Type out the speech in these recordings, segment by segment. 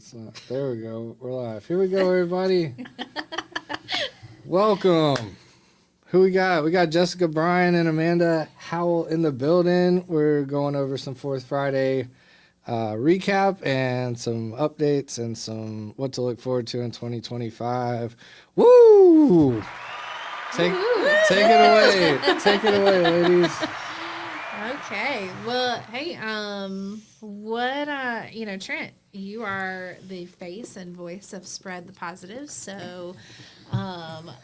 it's not. There we go. We're live. Here we go, everybody. Welcome. Who we got? We got Jessica, Bryan, and Amanda Howell in the building. We're going over some Fourth Friday recap and some updates and some what to look forward to in 2025. Woo! Take it away. Take it away, ladies. Okay. Well, hey, Trent, you are the face and voice of Spread the Positive. So,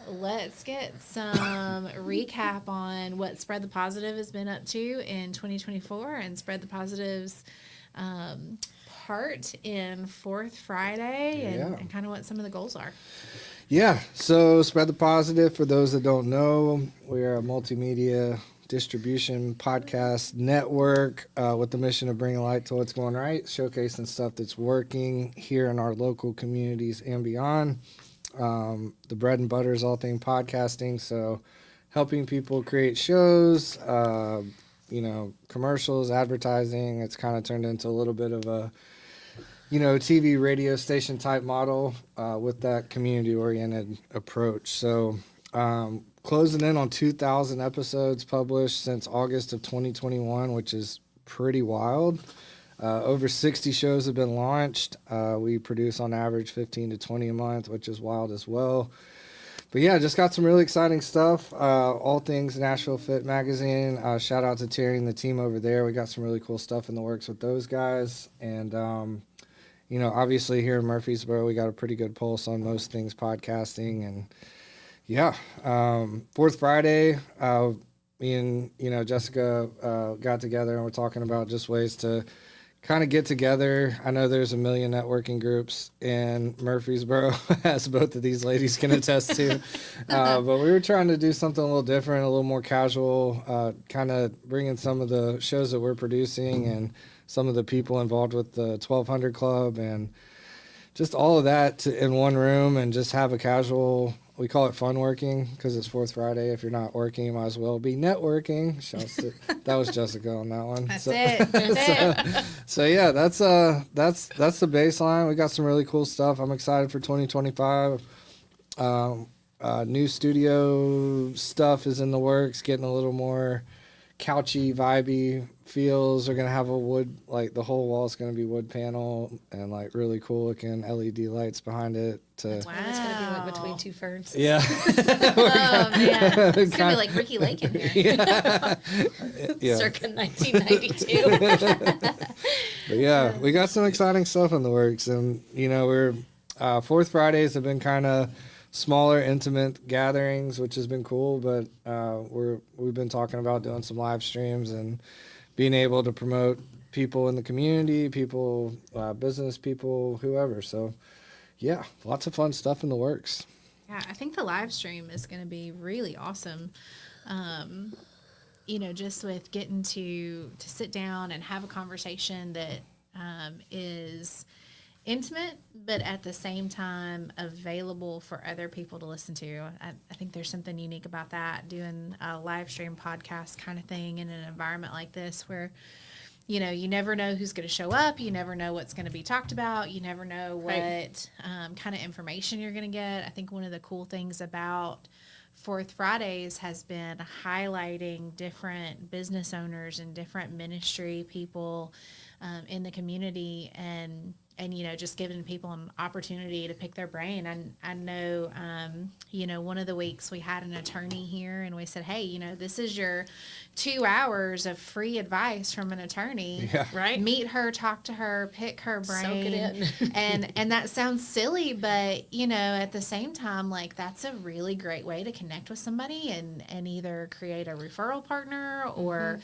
let's get some recap on what Spread the Positive has been up to in 2024 and Spread the Positive's part in Fourth Friday and kind of what some of the goals are. Yeah. So, Spread the Positive, for those that don't know, we are a multimedia distribution podcast network with the mission of bringing light to what's going right, showcasing stuff that's working here in our local communities and beyond. The bread and butter is all thing podcasting, so helping people create shows, commercials, advertising. It's kind of turned into a little bit of a TV radio station type model with that community oriented approach. So closing in on 2,000 episodes published since August of 2021, which is pretty wild. Over 60 shows have been launched. We produce on average 15 to 20 a month, which is wild as well. But yeah, just got some really exciting stuff. All things Nashville Fit Magazine. Shout out to Terry and the team over there. We got some really cool stuff in the works with those guys. And, obviously here in Murfreesboro, we got a pretty good pulse on most things podcasting. And yeah, Fourth Friday, me and, Jessica got together and we're talking about just ways to kind of get together. I know there's a million networking groups in Murfreesboro, as both of these ladies can attest to. But we were trying to do something a little different, a little more casual, kind of bring in some of the shows that we're producing and some of the people involved with the 1200 Club and just all of that in one room and just have a casual. We call it fun working because it's Fourth Friday. If you're not working, you might as well be networking. That was Jessica on that one. That's it. So yeah, that's the baseline. We got some really cool stuff. I'm excited for 2025. New studio stuff is in the works, getting a little more couchy, vibey feels. Are gonna have a wood, like the whole wall is gonna be wood panel and like really cool looking LED lights behind it. Wow. It's gonna be like between two ferns. Yeah. Oh man, it's gonna be like Ricky Lake in here. Yeah. Circa 1992. But yeah, we got some exciting stuff in the works, and we're Fourth Fridays have been kind of smaller, intimate gatherings, which has been cool. But we've been talking about doing some live streams and being able to promote people in the community, people, business people, whoever. So, yeah, lots of fun stuff in the works. Yeah, I think the live stream is going to be really awesome. Just with getting to sit down and have a conversation that is intimate, but at the same time available for other people to listen to. I think there's something unique about that, doing a live stream podcast kind of thing in an environment like this where, you never know who's going to show up. You never know what's going to be talked about. You never know what kind of information you're going to get. I think one of the cool things about Fourth Fridays has been highlighting different business owners and different ministry people in the community and just giving people an opportunity to pick their brain. And I know, one of the weeks we had an attorney here and we said, hey, this is your 2 hours of free advice from an attorney. Yeah. Right. Meet her, talk to her, pick her brain. Soak it in. and that sounds silly, but, at the same time, like that's a really great way to connect with somebody and either create a referral partner or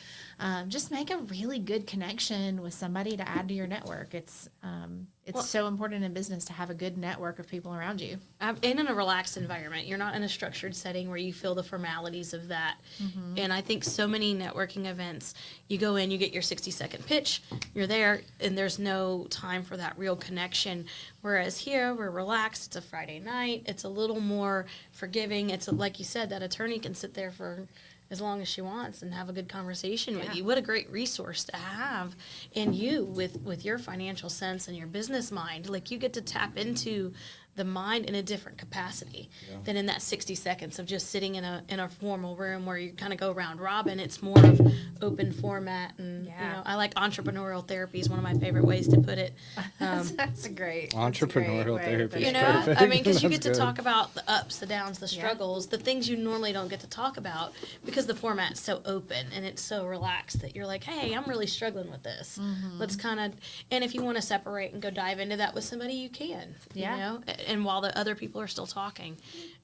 just make a really good connection with somebody to add to your network. It's so important in business to have a good network of people around you. And in a relaxed environment. You're not in a structured setting where you feel the formalities of that. Mm-hmm. And I think so many networking events, you go in, you get your 60-second pitch, you're there, and there's no time for that real connection. Whereas here, we're relaxed. It's a Friday night. It's a little more forgiving. It's like you said, that attorney can sit there for as long as she wants and have a good conversation with you. What a great resource to have in you with your financial sense and your business mind. Like, you get to tap into the mind in a different capacity than in that 60 seconds of just sitting in a formal room where you kind of go round robin. It's more of open format, and you know, I like entrepreneurial therapy is one of my favorite ways to put it. That's a great Entrepreneurial way to therapy put is You it. know, perfect. I mean, because you That's get to good. talk about the ups, the downs, the struggles, the things you normally don't get to talk about because the format's so open and it's so relaxed that you're like, hey, I'm really struggling with this. Let's kind of, and if you want to separate and go dive into that with somebody, you can. Yeah. You know, and while the other people are still talking,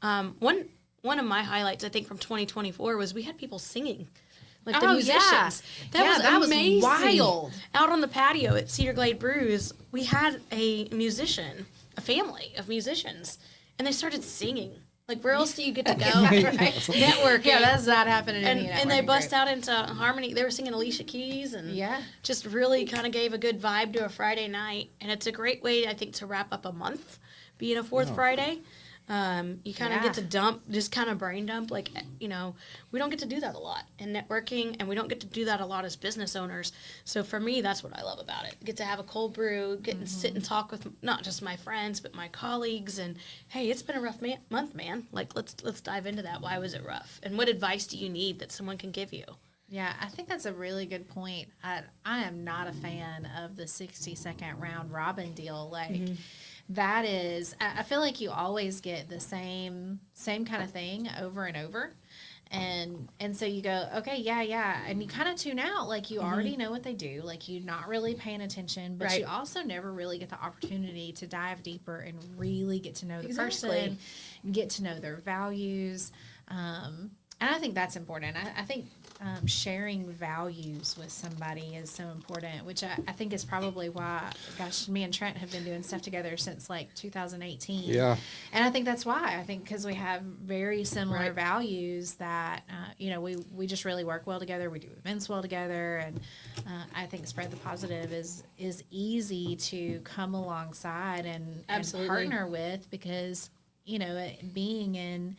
one of my highlights I think from 2024 was we had people singing. Like the Oh, musicians. yeah. That was amazing. wild. Out on the patio at Cedar Glade Brews, we had a musician, a family of musicians, and they started singing. Like, where else do you get to go? Networking. Yeah, that's not happening in and, any and they networking bust group. out into harmony. They were singing Alicia Keys and Yeah. just really kind of gave a good vibe to a Friday night. And it's a great way, I think, to wrap up a month, being a fourth Friday. You kind of get to dump, just kind of brain dump. Like, you know, we don't get to do that a lot in networking, and we don't get to do that a lot as business owners. So for me, that's what I love about it. Get to have a cold brew, get and sit and talk with not just my friends, but my colleagues. And hey, it's been a rough month, man. Like, let's dive into that. Why was it rough? And what advice do you need that someone can give you? Yeah, I think that's a really good point. I am not a fan of the 60-second round robin deal. Like, that is, I feel like you always get the same kind of thing over and over. And so you go, okay, yeah. And you kind of tune out. Like, you already know what they do. Like, you're not really paying attention. But Right. you also never really get the opportunity to dive deeper and really get to know the Exactly. person, get to know their values. And I think that's important. I think sharing values with somebody is so important, which I think is probably why, gosh, me and Trent have been doing stuff together since like 2018. Yeah. And I think that's why. I think because we have very similar Right. values that, you know, we just really work well together. We do events well together. And I think Spread the Positive is easy to come alongside and Absolutely. partner with because, you know, being in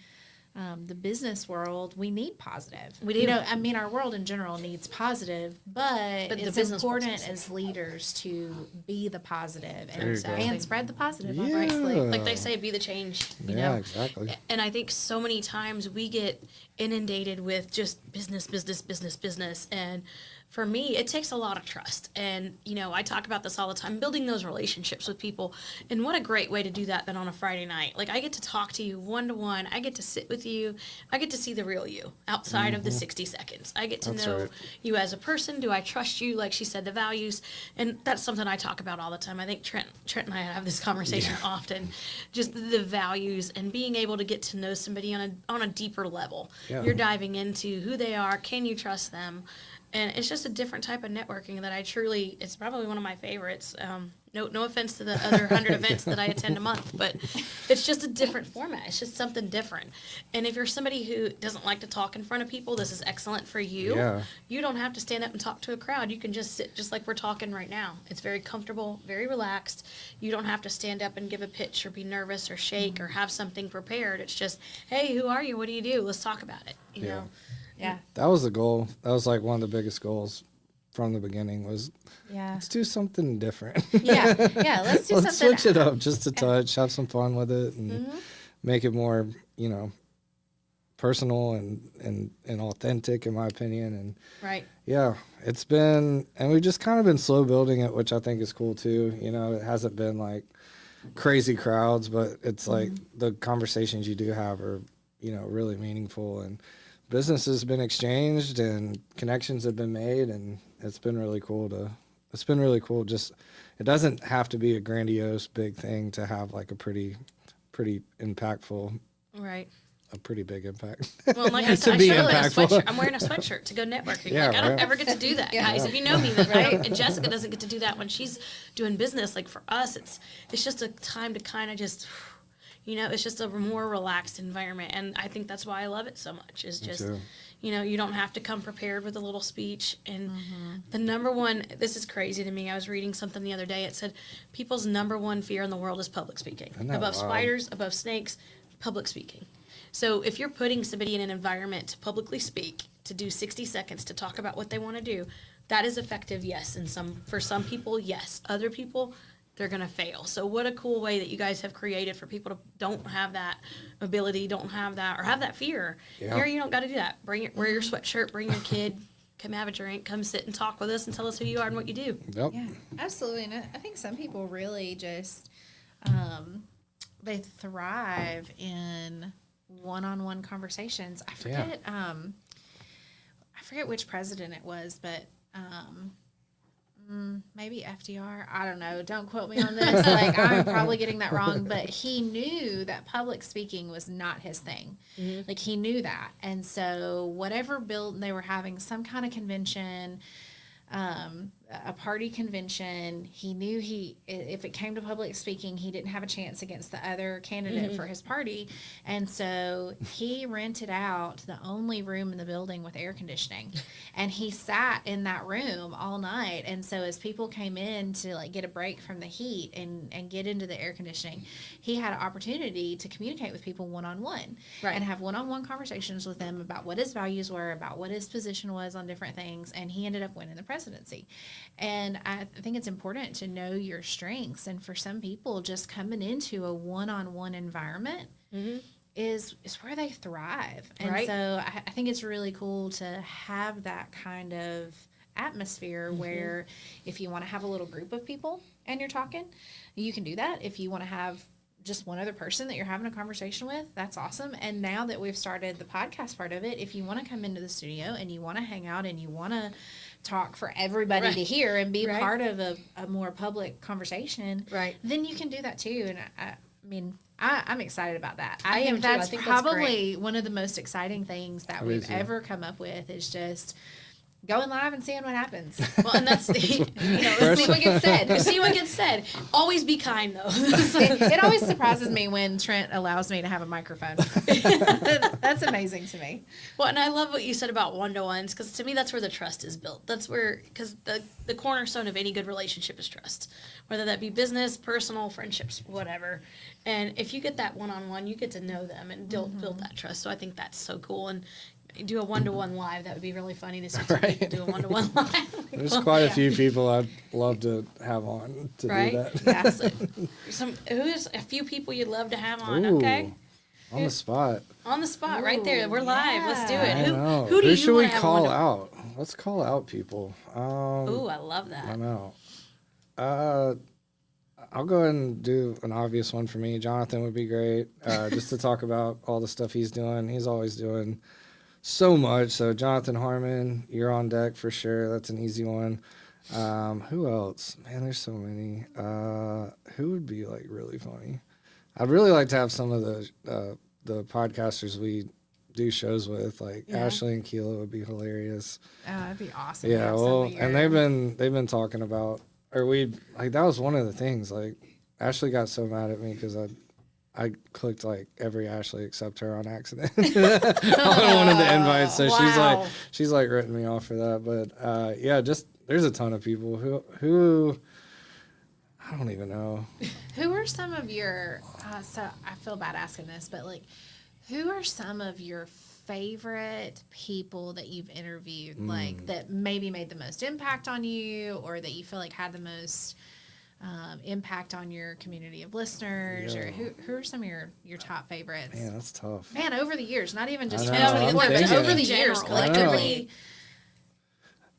the business world, we need positive. We do. You know, I mean, our world in general needs positive, but the it's business world important specifically. as leaders to be the There you go. and spread the positive. Yeah. Obviously. Like they say, be the change. You Yeah, know? exactly. And I think so many times we get inundated with just business. And for me, it takes a lot of trust. And, you know, I talk about this all the time, building those relationships with people. And what a great way to do that than on a Friday night. Like, I get to talk to you one-to-one. I get to sit with you. I get to see the real you outside of the 60 seconds. I get to That's know right. you as a person. Do I trust you? Like she said, the values. And that's something I talk about all the time. I think Trent and I have this conversation often. Just the values and being able to get to know somebody on a deeper level. Yeah. You're diving into who they are. Can you trust them? And it's just a different type of networking that it's probably one of my favorites. No offense to the other 100 events that I attend a month, but it's just a different format. It's just something different. And if you're somebody who doesn't like to talk in front of people, this is excellent for you. Yeah. You don't have to stand up and talk to a crowd. You can just sit just like we're talking right now. It's very comfortable, very relaxed. You don't have to stand up and give a pitch or be nervous or shake or have something prepared. It's just, hey, who are you? What do you do? Let's talk about it. You know? Yeah. That was the goal. That was like one of the biggest goals from the beginning was Yeah. let's do something different. Yeah. Let's do Let's something. switch it up just a touch, have some fun with it, and make it more, you know, personal and authentic, in my opinion. And Right. yeah, it's been, and we've just kind of been slow building it, which I think is cool too. You know, it hasn't been like crazy crowds, but it's like the conversations you do have are, you know, really meaningful, and business has been exchanged and connections have been made, and it's been really cool. Just, it doesn't have to be a grandiose big thing to have like a pretty impactful, Right. a pretty big impact. Well, like I To said, be I should wear a impactful. sweatshirt. I'm wearing a sweatshirt to go networking. Yeah, like, I don't right. ever get to do that, guys. If you know me, and Jessica doesn't get to do that when she's doing business. Like, for us, it's just a time to kind of just, you know, it's just a more relaxed environment. And I think that's why I love it so much. Is just, too. you know, you don't have to come prepared with a little speech. And the number one, this is crazy to me. I was reading something the other day. It said people's number one fear in the world is public speaking. Isn't that Above wild? spiders, above snakes, public speaking. So if you're putting somebody in an environment to publicly speak, to do 60 seconds to talk about what they want to do, that is effective, yes. And for some people, yes. Other people, they're going to fail. So what a cool way that you guys have created for people to don't have that ability, don't have that, or have that fear. Yeah. Here, you don't got to do that. Wear your sweatshirt, bring your kid, come have a drink, come sit and talk with us and tell us who you are and what you do. Yep. Yeah, absolutely. And I think some people really just, they thrive in one-on-one conversations. I forget, I forget which president it was, but, maybe FDR. I don't know. Don't quote me on this. Like, I'm probably getting that wrong, but he knew that public speaking was not his thing. Mm-hmm. Like, he knew that. And so whatever build they were having, some kind of convention, a party convention, he knew if it came to public speaking, he didn't have a chance against the other candidate for his party. And so he rented out the only room in the building with air conditioning, and he sat in that room all night. And so as people came in to like get a break from the heat and get into the air conditioning, he had an opportunity to communicate with people one-on-one, Right. and have one-on-one conversations with them about what his values were, about what his position was on different things. And he ended up winning the presidency. And I think it's important to know your strengths. And for some people, just coming into a one-on-one environment is where they thrive. And Right. so I think it's really cool to have that kind of atmosphere where if you want to have a little group of people and you're talking, you can do that. If you want to have just one other person that you're having a conversation with, that's awesome. And now that we've started the podcast part of it, if you want to come into the studio and you want to hang out and you want to talk for everybody Right. to hear and be Right. part of a more public conversation, Right. then you can do that too. And I mean, I'm excited about that. I am think too. I that's think that's probably one of the most exciting things that we've too. ever come up with is just going live and seeing what happens. Well, and that's, see what gets said. See what gets said. Always be kind, though. It always surprises me when Trent allows me to have a microphone. That's amazing to me. Well, and I love what you said about one-to-ones, because to me, that's where the trust is built. That's where, because the cornerstone of any good relationship is trust, whether that be business, personal, friendships, whatever. And if you get that one-on-one, you get to know them and build that trust. So I think that's so cool. And do a one-to-one live. That would be really funny to see two people do a one-to-one live. There's quite a few people I'd love to have on to Right? do that. Yeah. Who's a few people you'd love to have on? Ooh, Okay, on the spot. on the spot, right there. Ooh, We're live. Let's do yeah. it. I know. Who do you should we wanna have call on? out? Let's call out people. Ooh, I love I that. know. I'll go ahead and do an obvious one for me. Jonathan would be great, just to talk about all the stuff he's doing. He's always doing so much. So Jonathan Harmon, you're on deck for sure. That's an easy one. Who else? Man, there's so many. Who would be like really funny? I'd really like to have some of the podcasters we do shows with, like Ashley and Keela would be hilarious. Oh, that'd be awesome. to Yeah, have some well, of your- and they've been talking about, or we like that was one of the things. Like Ashley got so mad at me because I clicked like every Ashley except her on accident on one of the invites. So Wow. she's like written me off for that. But yeah, just there's a ton of people who I don't even know. Who are some of your, so I feel bad asking this, but like, who are some of your favorite people that you've interviewed, like that maybe made the most impact on you or that you feel like had the most impact on your community of listeners? Yeah. Or who are some of your top favorites? Man, that's tough. Man, over the years, not even just I know, Trent, I'm but thinking. over the General, years, like, collectively.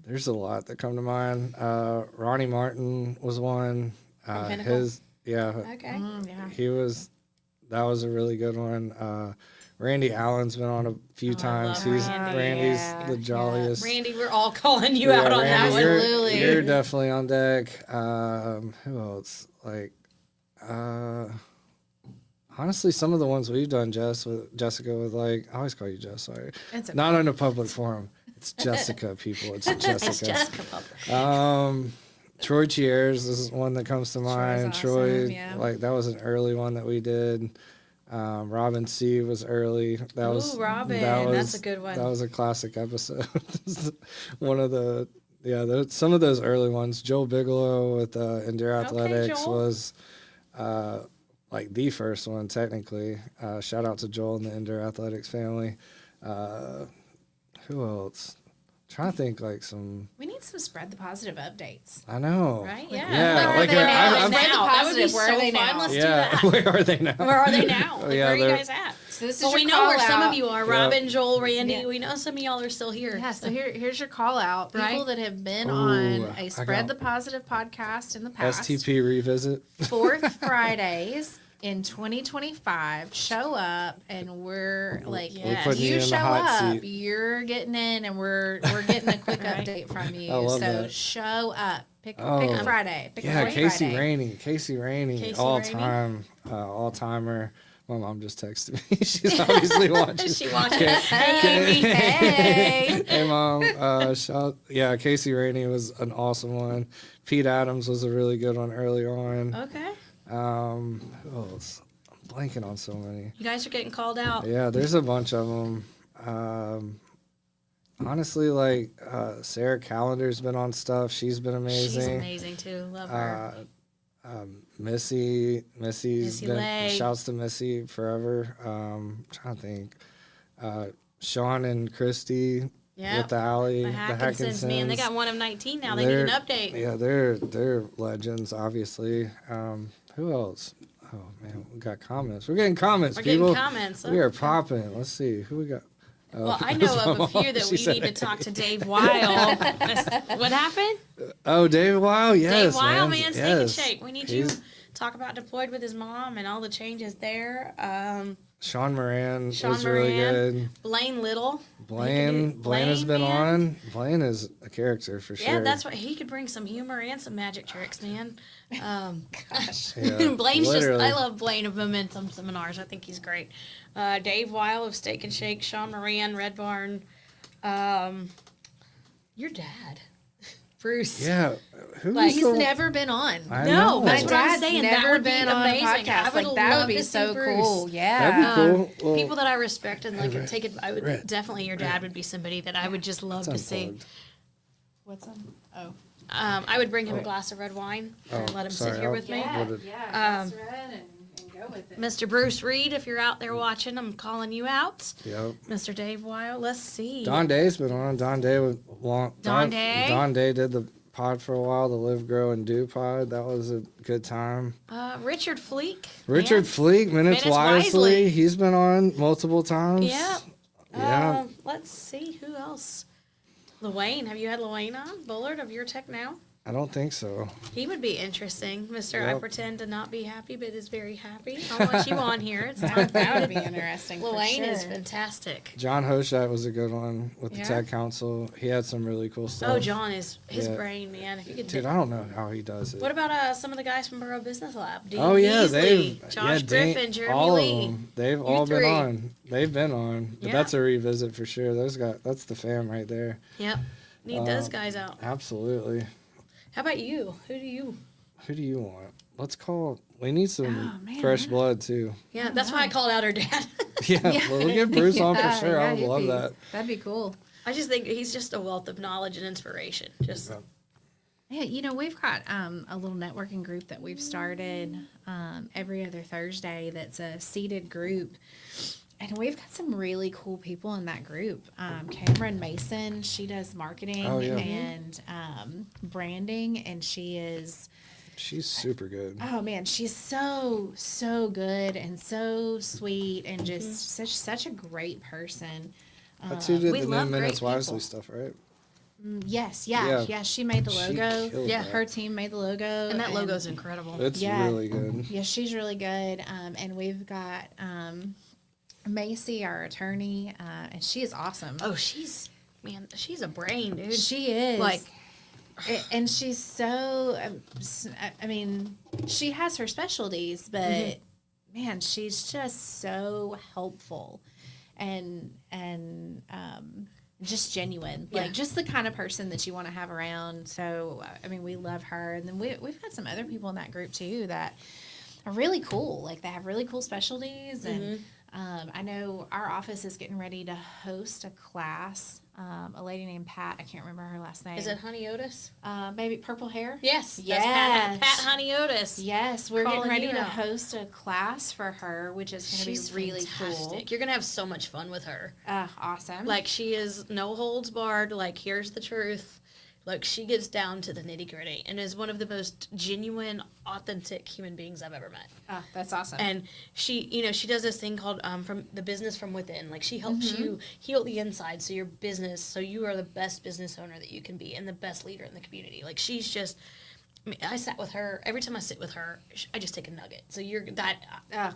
There's a lot that come to mind. Ronnie Martin was one. Pinnacle? Okay. Yeah. That was a really good one. Randy Allen's been on a few times. love He's Randy. Randy's Yeah, the yeah. jolliest. Randy, we're all calling you out on that Randy, one. Absolutely. You're definitely on deck. Who else? Like, honestly, some of the ones we've done, Jessica with like, I always call you Jess. Sorry, It's okay. not in a public forum. It's Jessica, people. It's Jessica. It's Jessica Public. Troy Chiers is one that comes to mind. Troy's Troy, awesome, yeah. like that was an early one that we did. Robin C was early. That was Robin, that's a good one. That was a classic episode. One of the some of those early ones. Joel Bigelow with Endure Athletics Joel. was like the first one technically. Shout out to Joel and the Endure Athletics family. Who else? Trying to think like some. We need some spread the positive updates. I know. Right? Like, Yeah. yeah. Where are Like they now? I've, Spread the That would be positive. Where are so they fun. now? Let's do yeah. that. Where are they now? Where are they now? Like, Yeah, where are you they're- guys at? So this is Well, your we know call where some out. of you are. Yeah. Robin, Joel, Randy. Yeah. We know some of y'all are still here. Yeah, so here's your call out. People Right? that have been Ooh, on I a got- Spread the Positive podcast in the past. STP revisit. Fourth Fridays in 2025, show up and we're like, We're putting you you in the show hot up, seat. you're getting in, and we're getting a quick Right. update from you. I love so that. show up. Pick Oh. a Friday. Pick Yeah, a Casey Friday. Rainey. Casey Rainey. Casey All Rainey? time. All timer. My mom just texted me. She's obviously watching. She watching. Okay. Hey, hey. Hey mom, Casey Rainey was an awesome one. Pete Adams was a really good one early on. Okay. Who else? I'm blanking on so many. You guys are getting called out. Yeah, there's a bunch of them. Honestly, like Sarah Calendar's been on stuff. She's been amazing. She's amazing too. Love her. Missy's Missy been Lay. shouts to Missy forever. Trying to think. Sean and Christy Yeah. with the alley, The Hackinsons, man, they got one of 19 now. They need an update. Yeah, they're legends, obviously. Who else? Oh man, we got comments. We're getting comments, We're people. getting comments. We are popping. Let's see who we got. Oh, Well, I know of a few that she we said need to it. talk to Dave Weil. What happened? Oh, Dave Wow, yes, Dave Weil, man, man. Steak and Yes. Shake. We need He's- you to talk about Deployed with his mom and all the changes there. Sean Moran Sean was really Moran. good. Blaine Little. Blaine has been man. on. Blaine is a character for sure. Yeah, that's what he could bring some humor and some magic tricks, man. Gosh. Yeah, Blaine's literally. I love Blaine of Momentum Seminars. I think he's great. Dave Weil of Steak and Shake, Sean Moran, Red Barn. Your dad, Bruce. Yeah, who's Like, He's the, never been on. I No, know. that's My what I'm dad's saying. That never would be been on a amazing. I podcast. would Like that love would be to see so Bruce. cool. Yeah. That'd be cool. Well, People that I respect and like Red- take it. I would Red- definitely. Your dad would be somebody that I would just love to it's see. unplugged. What's on? Oh. I would bring him a glass of red wine and Oh, let him sorry, sit here I'll- with me. Yeah. What did- and go with it. Mr. Bruce Reed, if you're out there watching, I'm calling you out. Yep. Mr. Dave Weil, let's see. Don Day's been on. Don Day was long. Don Day? Don Day did the pod for a while, the Live, Grow, and Do pod. That was a good time. Richard Fleek. Richard man. Fleek, Minutes Minutes Wisely. Wisely. He's been on multiple times. Yeah. Yeah. Let's see who else. Luane, have you had Luane on? Bullard of Your Tech Now? I don't think so. He would be interesting. Mr. I Yep. pretend to not be happy, but is very happy. I want you on here. It's time. That would be interesting. Luane for is sure. fantastic. John Hoshat was a good one with Yeah? the Tech Council. He had some really cool stuff. Oh, John is his Yeah. brain, man. If you could Dude, I don't know how he does it. What about some of the guys from Borough Business Lab? Dean Oh yeah, Beasley, they've Josh Griffin, Jeremy all Lee. of them. They've all been three. on. They've been on. But Yeah. that's a revisit for sure. That's the fam right there. Yep. Need those guys out. Absolutely. How about you? Who do you want? Let's call. We need some Oh, man, fresh yeah. blood too. Yeah, that's why I called out her dad. Yeah, well, we'll get Bruce on for Yeah, sure. I would he'd love be- that. That'd be cool. I just think he's just a wealth of knowledge and inspiration. Just Yeah, we've got a little networking group that we've started every other Thursday that's a seated group. And we've got some really cool people in that group. Cameron Mason, she does marketing Oh, yeah. and branding, and she's super good. oh man, she's so good and so sweet and just such a great person. That's who did we the love new great Minutes Wisely people. stuff, right? Yes, Yeah. yeah, she made the She logo. killed Yeah. that. Her team made the logo, and that logo's incredible. It's Yeah. really good. Yeah, she's really good. And we've got Macy, our attorney, and she is awesome. Oh, she's a brain, dude. She is Like- and she's so. I mean, she has her specialties, but man, she's just so helpful, and just genuine. Yeah. Like just the kind of person that you want to have around. So I mean, we love her, and then we've got some other people in that group too that are really cool. Like they have really cool specialties, and I know our office is getting ready to host a class. A lady named Pat, I can't remember her last name. Is it Honey Otis? Maybe purple hair? Yes. Yes. That's Pat Honey Otis. Yes, we're getting Calling ready you to out. host a class for her, which is going to be really cool. You're going to have so much fun with her. Awesome. Like, she is no holds barred. Like, here's the truth. Like, she gets down to the nitty gritty and is one of the most genuine, authentic human beings I've ever met. That's awesome. And she, she does this thing called from the business from within. Like, she helps you heal the inside, so your business, so you are the best business owner that you can be and the best leader in the community. Like, she's just, I sat with her. Every time I sit with her, I just take a nugget. So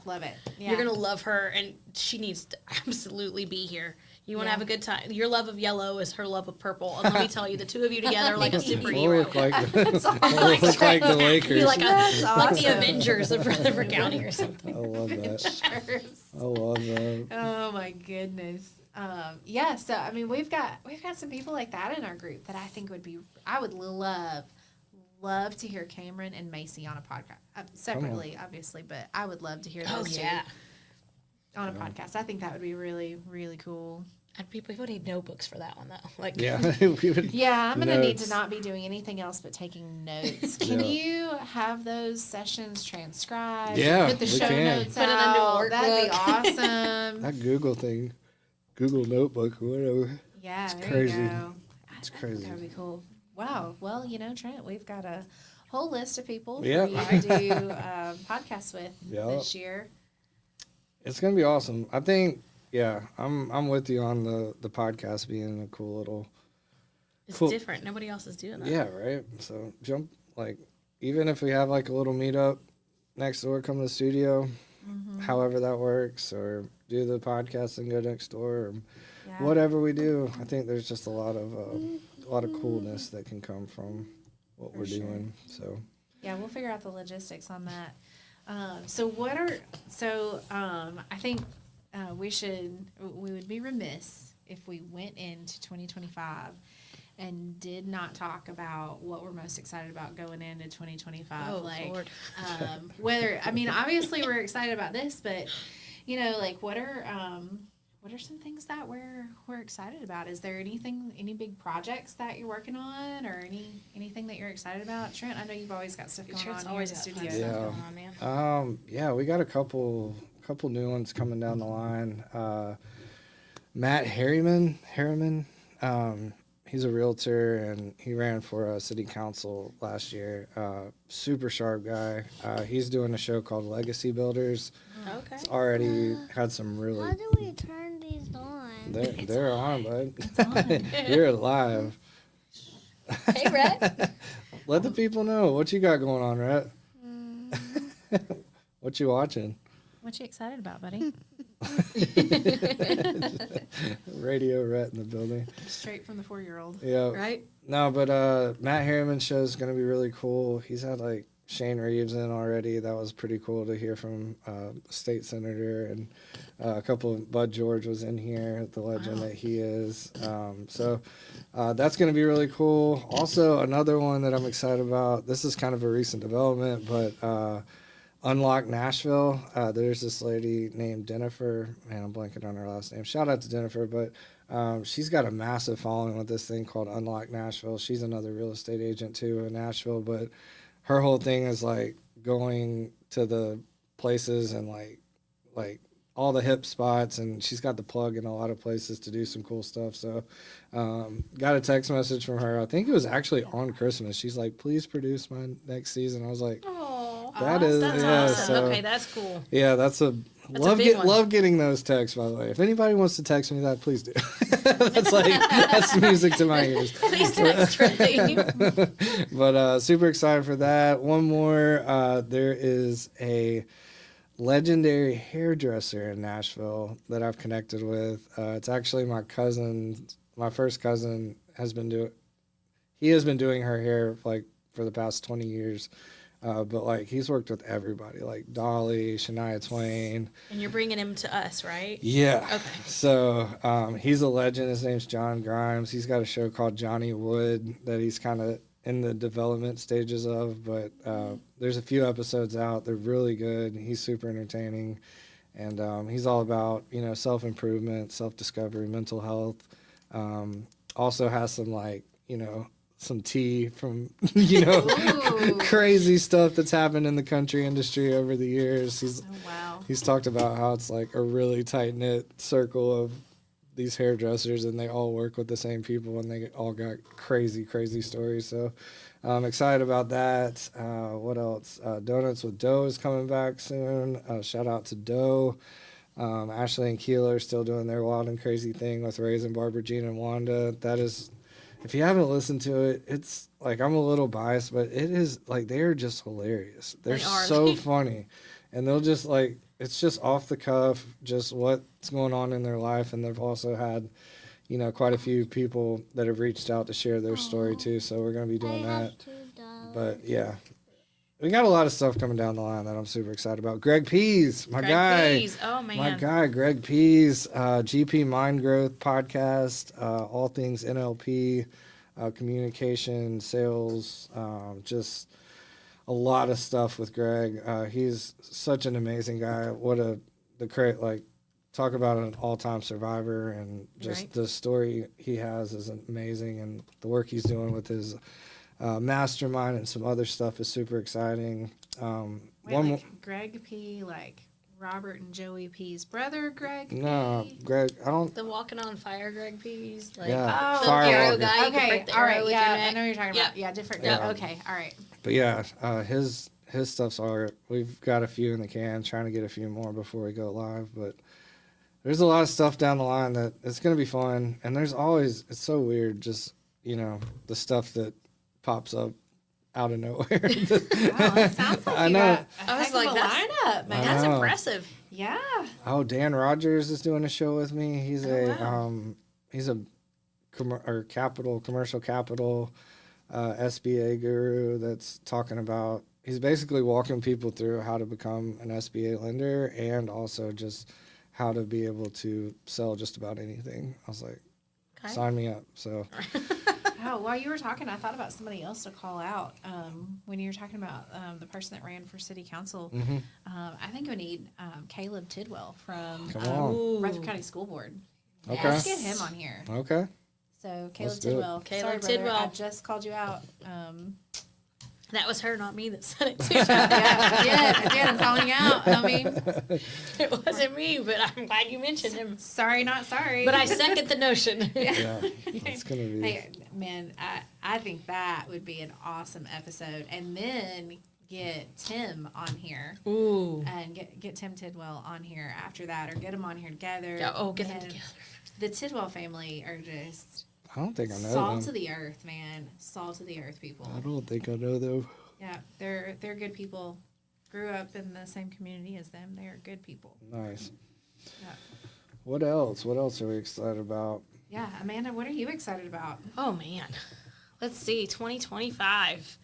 love it. Yeah. You're gonna love her, and she needs to absolutely be here. You want to have a good time. Your love of yellow is her love of purple, and let me tell you, the two of you together are like a We'll superhero. look like the Lakers. Be like, That's like the awesome. Avengers of Rutherford County or something. I love that. I love that. Oh my goodness. Yeah, so I mean we've got some people like that in our group that I think I would love to hear Cameron and Macy on a podcast. Separately, obviously, but I would love to hear those two on a podcast. I think that would be really, really cool. And people need notebooks for that one though. Like, Yeah, we would. Yeah, I'm gonna need to Notes. not be doing anything else but taking notes. Can you have those sessions transcribed? Yeah, Put the we show can. notes Put it under out. a That'd be workbook. awesome. That Google thing, Google Notebook, whatever. Yeah, It's there crazy. you go. It's I think crazy. That would be cool. Wow. Well, Trent, we've got a whole list of people for Yeah. you to do podcasts with Yeah. this year. It's gonna be awesome. I think. Yeah, I'm with you on the podcast being a cool little. it's Cool. different. Nobody else is doing that. Yeah, right. So even if we have like a little meetup next door, come to the studio, however that works, or do the podcast and go next door, or Yeah. whatever we do. I think there's just a lot of coolness that can come from what we're sure. doing. So Yeah, we'll figure out the logistics on that. I think we would be remiss if we went into 2025 and did not talk about what we're most excited about going into 2025. Oh, Lord. Obviously we're excited about this, but what are some things that we're excited about? Is there any big projects that you're working on, or anything that you're excited about? Trent, I know you've always got stuff going Trent's on here always in the got fun studio. stuff Yeah. going on, man. yeah, we got a couple new ones coming down the line. Matt Harriman, he's a realtor and he ran for city council last year. Super sharp guy. He's doing a show called Legacy Builders. Okay. It's already had some really. How do we turn these on? They're on, bud. You're live. Hey, Rhett. Let the people know what you got going on, Rhett. What you watching? What you excited about, buddy? Radio Rhett in the building. Straight from the 4-year-old. Yeah. Right? No, but Matt Harriman's show is going to be really cool. He's had like Shane Reeves in already. That was pretty cool to hear from state senator, and a couple of Bud George was in here, the legend that he is. So that's going to be really cool. Also, another one that I'm excited about. This is kind of a recent development, but Unlock Nashville. There's this lady named Jennifer. Man, I'm blanking on her last name. Shout out to Jennifer, but she's got a massive following with this thing called Unlock Nashville. She's another real estate agent too in Nashville, but her whole thing is like going to the places and like all the hip spots, and she's got the plug in a lot of places to do some cool stuff. So got a text message from her. I think it was actually on Christmas. She's like, please produce my next season. I was like, That is That's yeah, awesome. so- Okay, that's cool. yeah, that's a big one. love getting those texts, by the way. If anybody wants to text me that, please do. that's music to my ears. Please text Trent. But super excited for that. One more, there is a legendary hairdresser in Nashville that I've connected with. It's actually my first cousin has been doing her hair like for the past 20 years. But like he's worked with everybody, like Dolly, Shania Twain. And you're bringing him to us, right? Yeah. Okay. So he's a legend. His name's John Grimes. He's got a show called Johnny Wood that he's kind of in the development stages of, but there's a few episodes out. They're really good. He's super entertaining. And he's all about, self-improvement, self-discovery, mental health. Also has some, like, some tea from, Ooh. crazy stuff that's happened in the country industry over the years. Oh, wow. He's talked about how it's like a really tight-knit circle of these hairdressers, and they all work with the same people, and they all got crazy, crazy stories. So I'm excited about that. What else? Donuts with Dough is coming back soon. Shout out to Dough. Ashley and Keeler are still doing their wild and crazy thing with Raisin, Barbara Jean, and Wanda. That is, if you haven't listened to it, it's like, I'm a little biased, but it is like, they're just hilarious. They're They are. so funny. And they'll just like, it's just off the cuff, just what's going on in their life. And they've also had, quite a few people that have reached out to share their story too. So we're going to be doing I that. have 2 dollars. But yeah, we got a lot of stuff coming down the line that I'm super excited about. Greg Pease, my Greg guy. Pease. Oh, man. My guy, Greg Pease, GP Mind Growth Podcast, all things NLP, communication, sales, just a lot of stuff with Greg. He's such an amazing guy. Talk about an all-time survivor, and just Right. the story he has is amazing, and the work he's doing with his mastermind and some other stuff is super exciting. Wait, Greg P., like Robert and Joey P.'s brother, Greg P.? No, Greg, I don't. The Walking on Fire, Greg Pease. Like, Yeah, the Fire arrow walker. guy. You can Okay, break the all arrow right, with yeah, your I neck. know what you're talking Yeah. about. Yeah, different. Yeah. Okay, all right. But yeah, his stuff's all right. We've got a few in the can, trying to get a few more before we go live. But there's a lot of stuff down the line that it's going to be fun. And there's always, it's so weird, just, the stuff that pops up out of nowhere. Wow, it sounds like I you know. got a I was heck like, of a that's- lineup, man. That's know. impressive. Yeah. Oh, Dan Rogers is doing a show with me. He's wow. he's a commercial capital SBA guru that's talking about, he's basically walking people through how to become an SBA lender, and also just how to be able to sell just about anything. I was like, Okay. sign me up. So Oh, while you were talking, I thought about somebody else to call out. When you were talking about the person that ran for city council, I think we need Caleb Tidwell from Come on. Rutherford County School Board. Okay. Let's get him on here. Okay. So Caleb Let's do it. Tidwell. Caleb Sorry, brother, Tidwell. I just called you out. That was her, not me, that said it too. Yeah, I did. I'm calling you out. I mean, It wasn't me, but I'm glad you mentioned him. sorry, not sorry. But I second the notion. Yeah. It's gonna be. Hey, man, I think that would be an awesome episode. And then get Tim on here. Ooh. And get Tim Tidwell on here after that, or get them on here together. Yeah, oh, get them Man, together. The Tidwell family are just I don't think I know salt them. to the earth, man. Salt to the earth people. I don't think I know them. Yeah, they're good people. Grew up in the same community as them. They are good people. Nice. Yeah. What else? What else are we excited about? Yeah, Amanda, what are you excited about? Oh, man. Let's see. 2025.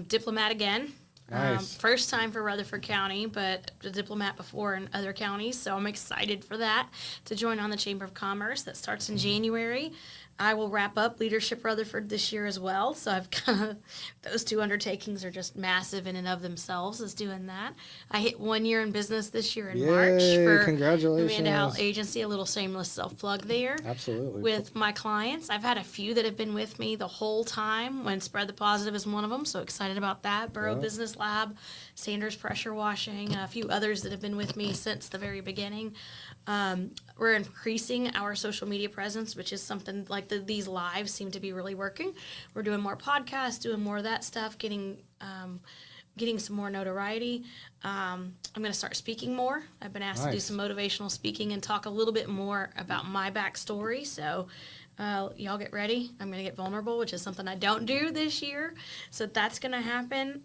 Diplomat again. Nice. First time for Rutherford County, but a diplomat before in other counties, so I'm excited for that, to join on the Chamber of Commerce. That starts in January. I will wrap up Leadership Rutherford this year as well, so I've kind of, those two undertakings are just massive in and of themselves, is doing that. I hit 1 year in business this year in March Yay, for congratulations. Amanda Health Agency, a little shameless self-plug there. Absolutely. With my clients. I've had a few that have been with me the whole time, when Spread the Positive is one of them, so excited about that. Borough Yeah. Business Lab, Sanders Pressure Washing, a few others that have been with me since the very beginning. We're increasing our social media presence, which is something like these lives seem to be really working. We're doing more podcasts, doing more of that stuff, getting some more notoriety. I'm going to start speaking more. I've been asked to do Nice. some motivational speaking and talk a little bit more about my backstory. So y'all get ready. I'm going to get vulnerable, which is something I don't do this year. So that's going to happen.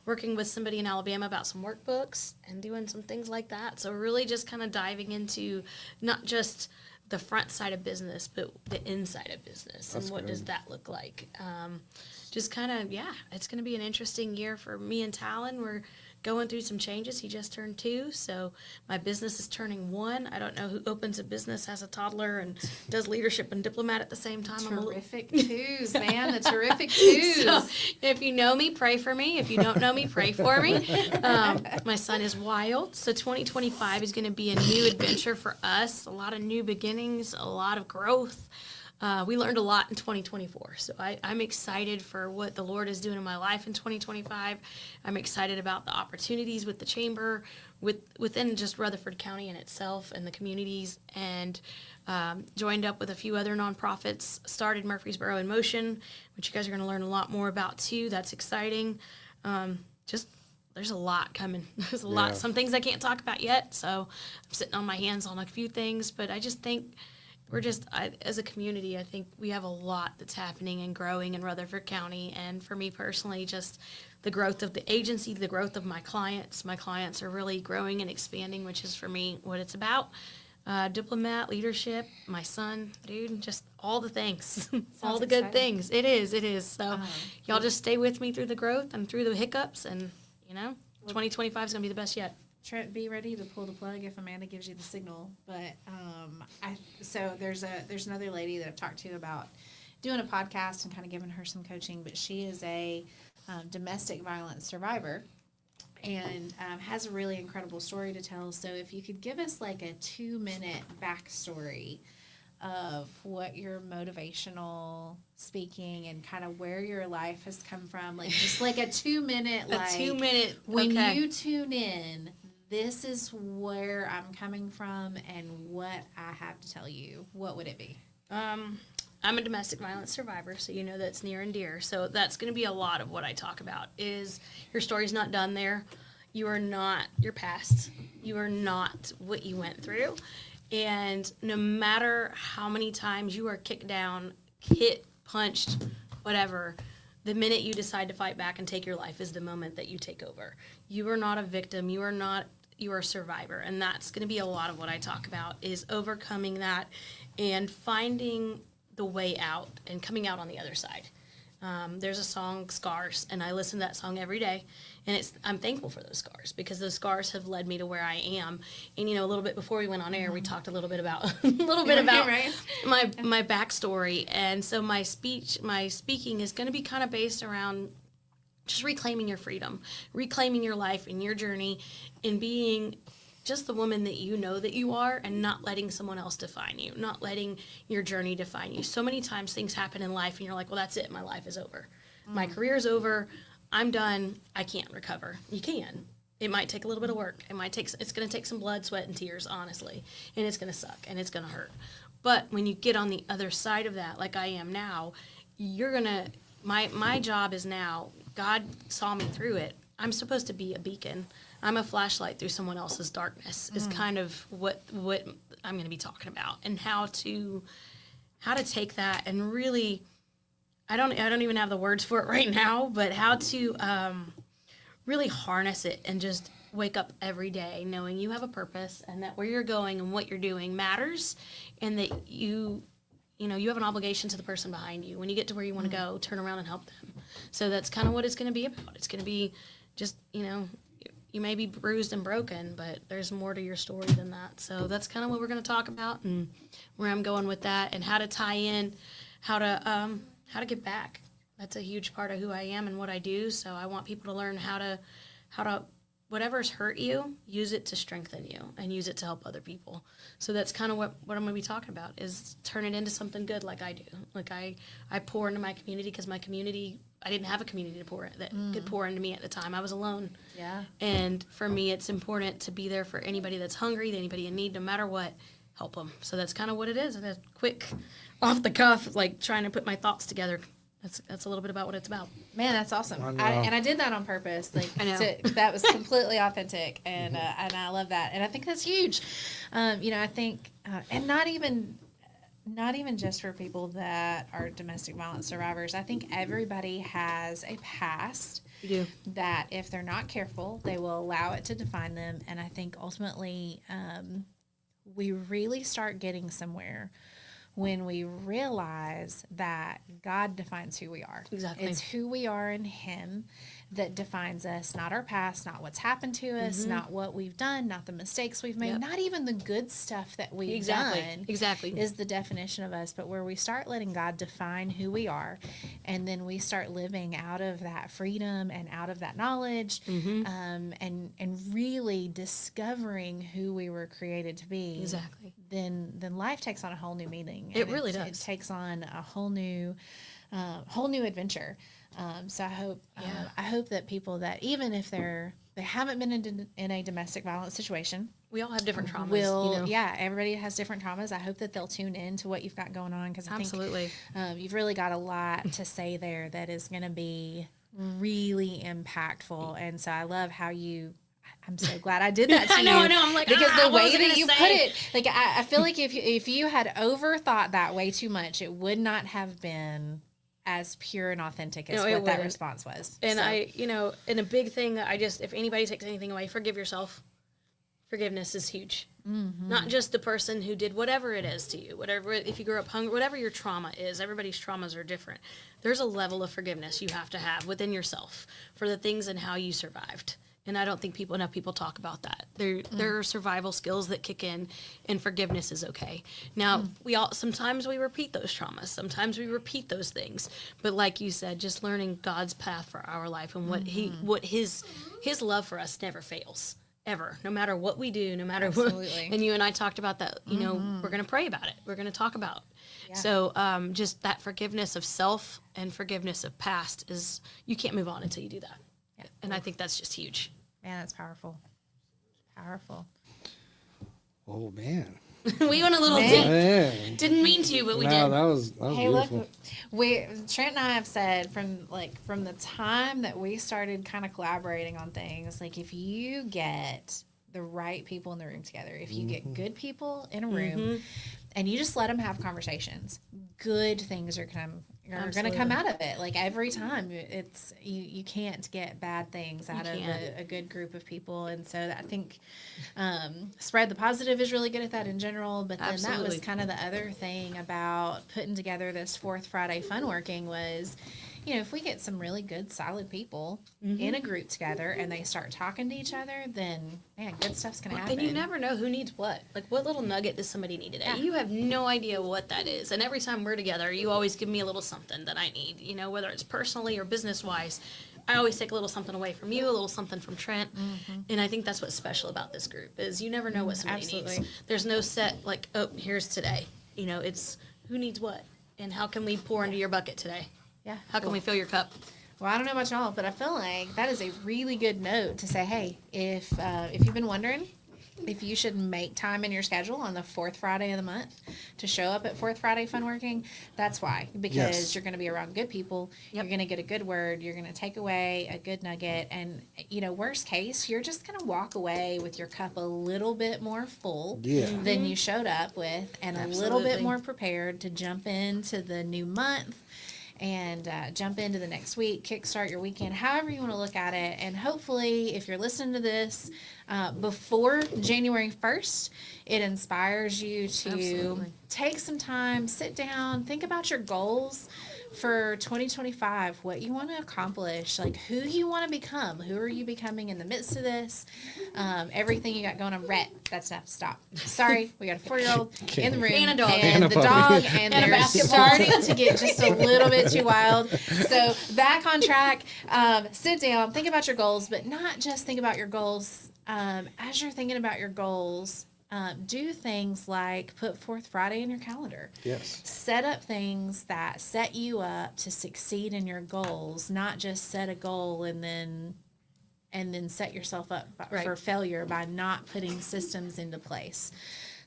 Working with somebody in Alabama about some workbooks and doing some things like that. So really just kind of diving into not just the front side of business, but the inside of business. That's and what good. does that look like? Just kind of, yeah, it's going to be an interesting year for me and Talon. We're going through some changes. He just turned 2, so my business is turning 1. I don't know who opens a business as a toddler and does leadership and diplomat at the same time. Terrific twos, man. The terrific twos. So if you know me, pray for me. If you don't know me, pray for me. My son is wild. So 2025 is going to be a new adventure for us. A lot of new beginnings, a lot of growth. We learned a lot in 2024. So I'm excited for what the Lord is doing in my life in 2025. I'm excited about the opportunities with the chamber, within just Rutherford County in itself and the communities, and joined up with a few other nonprofits, started Murfreesboro in Motion, which you guys are going to learn a lot more about too. That's exciting. There's a lot coming. There's a lot. Some things I can't talk about yet, so I'm sitting on my hands on a few things, but I just think as a community, I think we have a lot that's happening and growing in Rutherford County. And for me personally, just the growth of the agency, the growth of my clients. My clients are really growing and expanding, which is for me what it's about. Diplomat, leadership, my son, dude, just all the things, all the good things. It is. So y'all just stay with me through the growth and through the hiccups, and 2025 is going to be the best yet. Trent, be ready to pull the plug if Amanda gives you the signal. But so there's another lady that I've talked to about doing a podcast and kind of giving her some coaching. But she is a domestic violence survivor and has a really incredible story to tell. So if you could give us like a 2-minute backstory of what your motivational speaking and kind of where your life has come from, like just like a 2-minute, like 2-minute. When you tune in, this is where I'm coming from and what I have to tell you. What would it be? I'm a domestic violence survivor, so you know that's near and dear. So that's going to be a lot of what I talk about. Is your story's not done there. You are not your past. You are not what you went through. And no matter how many times you are kicked down, hit, punched, whatever, the minute you decide to fight back and take your life is the moment that you take over. You are not a victim. You are a survivor. And that's going to be a lot of what I talk about, is overcoming that and finding the way out and coming out on the other side. There's a song, Scars, and I listen to that song every day. And I'm thankful for those scars, because those scars have led me to where I am. And a little bit before we went on air, we talked a little bit about Right. my backstory. And so my speaking is going to be kind of based around just reclaiming your freedom, reclaiming your life and your journey, and being just the woman that you know that you are, and not letting someone else define you, not letting your journey define you. So many times things happen in life and you're like, well, that's it. My life is over. My career's over. I'm done. I can't recover. You can. It might take a little bit of work. It's going to take some blood, sweat, and tears, honestly. And it's going to suck and it's going to hurt. But when you get on the other side of that, like I am now, my job is now, God saw me through it. I'm supposed to be a beacon. I'm a flashlight through someone else's darkness is kind of what I'm going to be talking about, and how to take that and really, I don't even have the words for it right now, but how to really harness it and just wake up every day knowing you have a purpose, and that where you're going and what you're doing matters, and that you have an obligation to the person behind you. When you get to where you want to go, turn around and help them. So that's kind of what it's going to be about. It's going to be just, you may be bruised and broken, but there's more to your story than that. So that's kind of what we're going to talk about, and where I'm going with that, and how to tie in, how to get back. That's a huge part of who I am and what I do. So I want people to learn how to whatever's hurt you, use it to strengthen you and use it to help other people. So that's kind of what I'm going to be talking about, is turn it into something good like I do. Like I pour into my community, because my community, I didn't have a community to could pour into me at the time. I was alone. Yeah. And for me, it's important to be there for anybody that's hungry, anybody in need, no matter what, help them. So that's kind of what it is. And a quick, off the cuff, like trying to put my thoughts together. That's a little bit about what it's about. Man, that's awesome. I I did that on purpose. Like, I know. That was completely authentic, and I love that. And I think that's huge. I think, and not even just for people that are domestic violence survivors. I think everybody has a past. You do. That if they're not careful, they will allow it to define them. And I think ultimately, we really start getting somewhere when we realize that God defines who we are. Exactly. It's who we are in Him that defines us, not our past, not what's happened to us, not what we've done, not the mistakes we've made, Yep. not even the good stuff that we've Exactly. done. Exactly. Is the definition of us, but where we start letting God define who we are, and then we start living out of that freedom and out of that knowledge, and really discovering who we were created to be. Exactly. Then life takes on a whole new meaning. It and really It does. takes on a whole new adventure. So I hope that people that, even if they haven't been in a domestic violence situation, We all have different traumas. will everybody has different traumas. I hope that they'll tune in to what you've got going on, because I Absolutely. think you've really got a lot to say there that is going to be really impactful. And so I love how I'm so glad I did that to I know. you. I'm like, because the what way was I that gonna you say? put it, like I feel like if you had overthought that way too much, it would not have been as pure and authentic as No, it what that wouldn't. response was. And So, and a big thing, if anybody takes anything away, forgive yourself. Forgiveness is huge. Not just the person who did whatever it is to you, whatever, if you grew up hungry, whatever your trauma is, everybody's traumas are different. There's a level of forgiveness you have to have within yourself for the things and how you survived. And I don't think enough people talk about that. There are survival skills that kick in, and forgiveness is okay. Now, sometimes we repeat those traumas. Sometimes we repeat those things. But like you said, just learning God's path for our life and what his love for us never fails. Ever. No matter what we do, no matter what. Absolutely. And you and I talked about that, we're going to pray about it. We're going to talk about. Yeah. So just that forgiveness of self and forgiveness of past you can't move on until you do that. Yeah. And I think that's just huge. man, that's powerful. Powerful. Oh man. We went a little Man. deep. Man. Didn't mean to, but we No, did. that was Hey, beautiful. look, Trent and I have said from the time that we started kind of collaborating on things, like if you get the right people in the room together, if you get good people in a room, and you just let them have conversations, good things are going to come out of it. Like every time, it's you can't get bad things out of a good group of people. And so I think Spread the Positive is really good at that in general. But then that Absolutely. was kind of the other thing about putting together this Fourth Friday Funworking was, if we get some really good, solid people in a group together and they start talking to each other, then, man, good stuff's going to happen. And you never know who needs what. Like, what little nugget does somebody need today? Yeah. You have no idea what that is. And every time we're together, you always give me a little something that I need, whether it's personally or business-wise. I always take a little something away from you, a little something from Trent. And I think that's what's special about this group is you never know what somebody Absolutely. needs. There's no set, like, oh, here's today. It's who needs what. And how can we pour into your bucket today? Yeah. How can we fill your cup? Well, I don't know about y'all, but I feel like that is a really good note to say, hey, if you've been wondering if you should make time in your schedule on the fourth Friday of the month to show up at Fourth Friday Funworking, that's why. Because Yes. you're going to be around good people. Yep. You're going to get a good word. You're going to take away a good nugget. And, worst case, you're just going to walk away with your cup a little bit more full Yeah. than you showed up with, and a little bit Absolutely. more prepared to jump into the new month and jump into the next week, kickstart your weekend, however you want to look at it. And hopefully, if you're listening to this before January 1st, it inspires you to Absolutely. take some time, sit down, think about your goals for 2025, what you want to accomplish, like who you want to become, who are you becoming in the midst of this, everything you got going on. Rhett, that's enough. Stop. Sorry, we got a 4-year-old in the room And a dog. and And a the puppy. dog, and And a they're basketball. starting to get just a little bit too wild. So back on track. Sit down, think about your goals, but not just think about your goals. As you're thinking about your goals, do things like put Fourth Friday in your calendar. Yes. Set up things that set you up to succeed in your goals, not just set a goal and then set yourself up Right. for failure by not putting systems into place.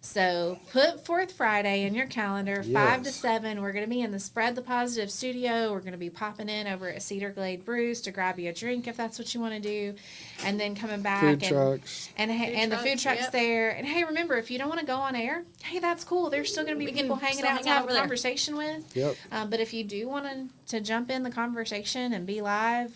So put Fourth Friday in your calendar, 5 to Yes. 7. We're going to be in the Spread the Positive studio. We're going to be popping in over at Cedar Glade Brews to grab you a drink if that's what you want to do, and then coming back Food and trucks. and the food trucks, truck's yep. there. And hey, remember, if you don't want to go on air, hey, that's cool. There's still going to be We can people hanging still out to hang out have over a there. conversation with. Yep. But if you do want to jump in the conversation and be live,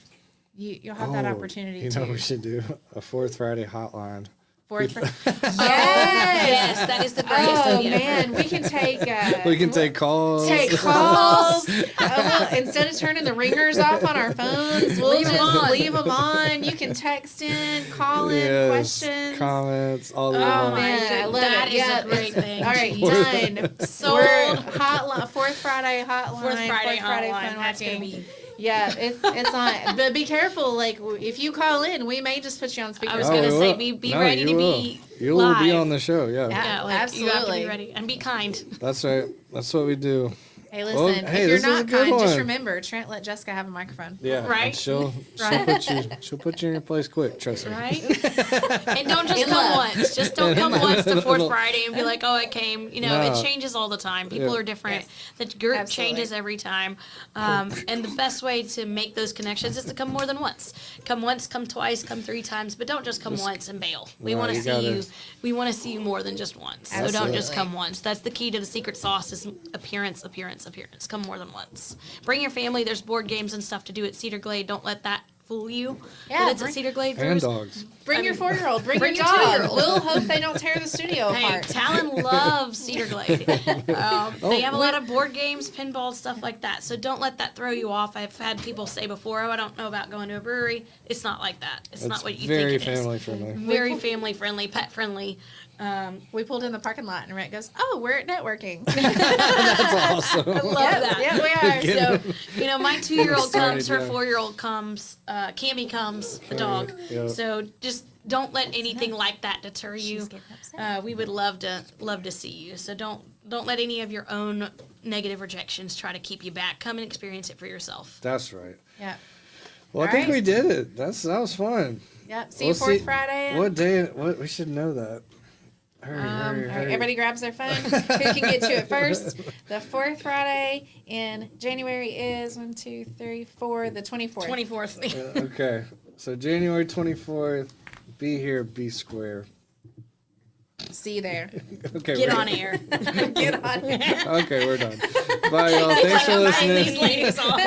you'll have that opportunity You too. know, we should do a Fourth Friday hotline Fourth Friday. Yes, that is the greatest Oh idea. man, we can take. We can take calls. Take calls. Instead of turning the ringers off on our phones, we'll Leave 'em just on. leave them on. You can text in, call in, Yes, questions. comments, all the Oh above. my Man, I love That it. is Yeah, a great thing. All right, Jeez. done. Sold. We're hotline. Fourth Friday hotline. Fourth Friday hotline. Fun That's gonna Working. be. Yeah, it's on. But be careful. Like if you call in, we may just put you on speaker. I was Oh, gonna we say, will. be No, ready you to will. be You will be live. on the show, yeah. Yeah. Yeah, like, you have to Absolutely. be ready and be kind. That's right. That's what we do. Hey, Well, listen. hey, if this you're was a not good kind, just one. remember Trent let Jessica have a microphone. Yeah. Right? And she'll put you in your place quick, trust me. Right? And don't just In come love. once. Just don't come once to Fourth Friday and be like, oh, I came. You know, No. it changes all the time. People Yeah. are different. Yes. The group Absolutely. changes every time. And the best way to make those connections is to come more than once. Come once, come twice, come 3 times, but don't just come once and bail. We No, want to you see gotta- you. We want to see you more than just once. So don't just Absolutely. come once. That's the key to the secret sauce is appearance. Come more than once. Bring your family. There's board games and stuff to do at Cedar Glade. Don't let that fool you. Yeah, But it's bring- at Cedar Glade. And There's- dogs. Bring I your mean, 4-year-old. Bring bring your your dog. 2-year-old. We'll hope they don't tear the studio Hey, apart. Talon loves Cedar Glade. They have a Oh, lot of board games, pinball, stuff like that. So don't let that throw you off. I've had people say before, "Oh, I don't know about going to a brewery." It's not like that. It's not what you very think it is. family friendly. Very family friendly, pet friendly. We pulled in the parking lot and Rhett goes, "Oh, we're at networking." That's awesome. Love Yep, that. yeah, we are. So, my 2-year-old Started, comes, her yeah. 4-year-old comes, Cammy comes, the dog. yeah. So just don't let anything like that deter you. She's getting upset. We would love to see you. So don't let any of your own negative rejections try to keep you back. Come and experience it for yourself. That's right. Yeah. Well, I All think right. we did it. That was fun. Yep. See We'll you fourth Friday. What day? What we should know that. Hurry, hurry, All right, hurry. everybody grabs their phone. Who can get to it first? The fourth Friday in January is 1, 2, 3, 4. The 24th. 24th. Okay, so January 24th. Be here, be square. See you there. Okay, Get we're on done. air. Get on. Okay, we're done. Bye, y'all. Thanks for Bye, listening. these ladies on.